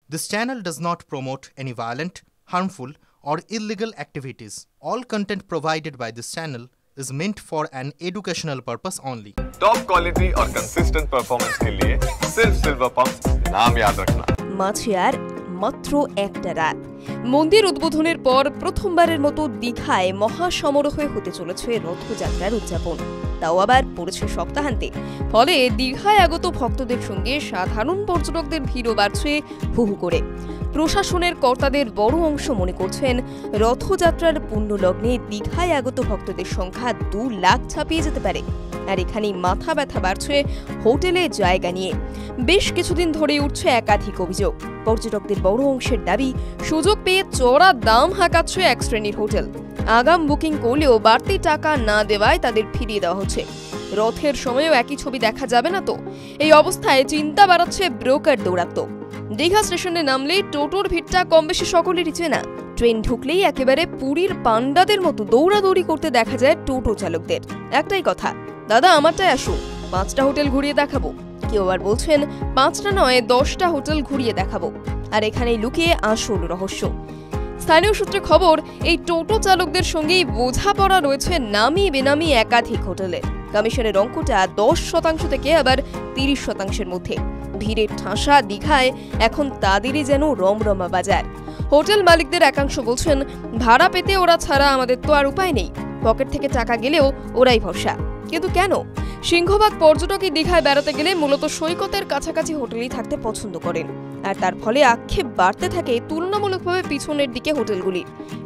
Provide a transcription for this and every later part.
This channel does not promote any violent, harmful, or illegal activities. All content provided by this channel is meant for an educational purpose only. Top quality और consistent performance के लिए सिर्फ silver pump नाम याद रखना। মাঝে আর মাত্র একটা রাত। মন্দির উদ্বোধনের পর প্রথমবারের মতো দীঘায় মহাসমারোহে হতে চলেছে রথযাত্রার উদযাপন, তাও আবার পড়েছে সপ্তাহান্তে। ফলে দীঘায় আগত ভক্তদের সঙ্গে সাধারণ পর্যটকদের ভিড়ও বাড়ছে হু হু করে। প্রশাসনের কর্তাদের বড় অংশ মনে করছেন রথযাত্রার পুণ্যলগ্নে দীঘায় আগত ভক্তদের সংখ্যা 2 লাখ ছাপিয়ে যেতে পারে। আর এখানেই মাথা ব্যথা বাড়ছে হোটেলে জায়গা নিয়ে। বেশ কিছুদিন ধরে উঠছে একাধিক অভিযোগ। পর্যটকদের বড় অংশের দাবি, সুযোগ পেয়ে চড়া দাম হাঁকাচ্ছে এক শ্রেণীর হোটেল। আগাম বুকিং করলেও বাড়তি টাকা না দেওয়ায় তাদের ফিরিয়ে দেওয়া হচ্ছে। রথের সময়ও একই ছবি দেখা যাবে না তো? এই অবস্থায় চিন্তা বাড়াচ্ছে ব্রোকার দৌরাত্ম্য। দীঘা স্টেশনে নামলেই টোটোর ভিড়টা কম বেশি সকলেরই চেনা। ট্রেন ঢুকলেই একেবারে পুরীর পান্ডাদের মতো দৌড়াদৌড়ি করতে দেখা যায় টোটো চালকদের। একটাই কথা, দাদা আমারটায় আসুন, 5টা হোটেল ঘুরিয়ে দেখাবো। কেউ আবার বলছেন 5টা নয় 10টা হোটেল ঘুরিয়ে দেখাবো। আর এখানেই লুকিয়ে আসল রহস্য। স্থানীয় সূত্রে খবর, এই টোটো চালকদের সঙ্গেই বোঝাপড়া রয়েছে নামি বেনামি একাধিক হোটেলে। কমিশনের অঙ্কটা 10% থেকে আবার 30%-এর মধ্যে। ভিড়ের ঠাসা দীঘায় এখন তাদেরই যেন রমরমা বাজার। হোটেল মালিকদের একাংশ বলছেন, ভাড়া পেতে ওরা ছাড়া আমাদের তো আর উপায় নেই, পকেট থেকে টাকা গেলেও ওরাই ভরসা। কিন্তু কেন? সিংহভাগ পর্যটকই দীঘায় বেড়াতে গেলে মূলত সৈকতের কাছাকাছি হোটেলেই থাকতে পছন্দ করেন। আর তার ফলে আক্ষেপ বাড়তে থাকে তুলনামূলকভাবে পিছনের দিকে হোটেলগুলি।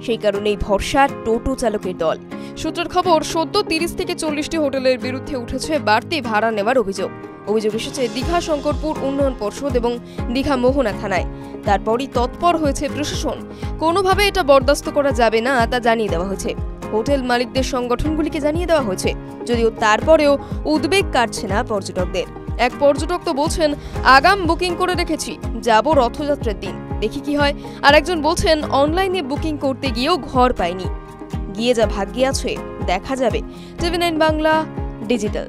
সেই কারণেই ভরসা টোটো চালকের দল। সূত্রের খবর, সদ্য 30 থেকে 40টি হোটেলের বিরুদ্ধে উঠেছে বাড়তি ভাড়া নেওয়ার অভিযোগ। অভিযোগ এসেছে দীঘা শঙ্করপুর উন্নয়ন পর্ষদ এবং দীঘা মোহনা থানায়। তারপরই তৎপর হয়েছে প্রশাসন। কোনোভাবে এটা বরদাস্ত করা যাবে না তা জানিয়ে দেওয়া হয়েছে। হোটেল মালিকদের সংগঠনগুলিকে জানিয়ে দেওয়া হয়েছে, যদিও তারপরেও উদ্বেগ কাটছে না পর্যটকদের। এক পর্যটক তো বলছেন, আগাম বুকিং করে রেখেছি, যাব রথযাত্রার দিন, দেখি কি হয়। আর একজন বলছেন, অনলাইনে বুকিং করতে গিয়েও ঘর পাইনি। গিয়ে যা ভাগ্যে আছে দেখা যাবে। TV9 Bangla digital.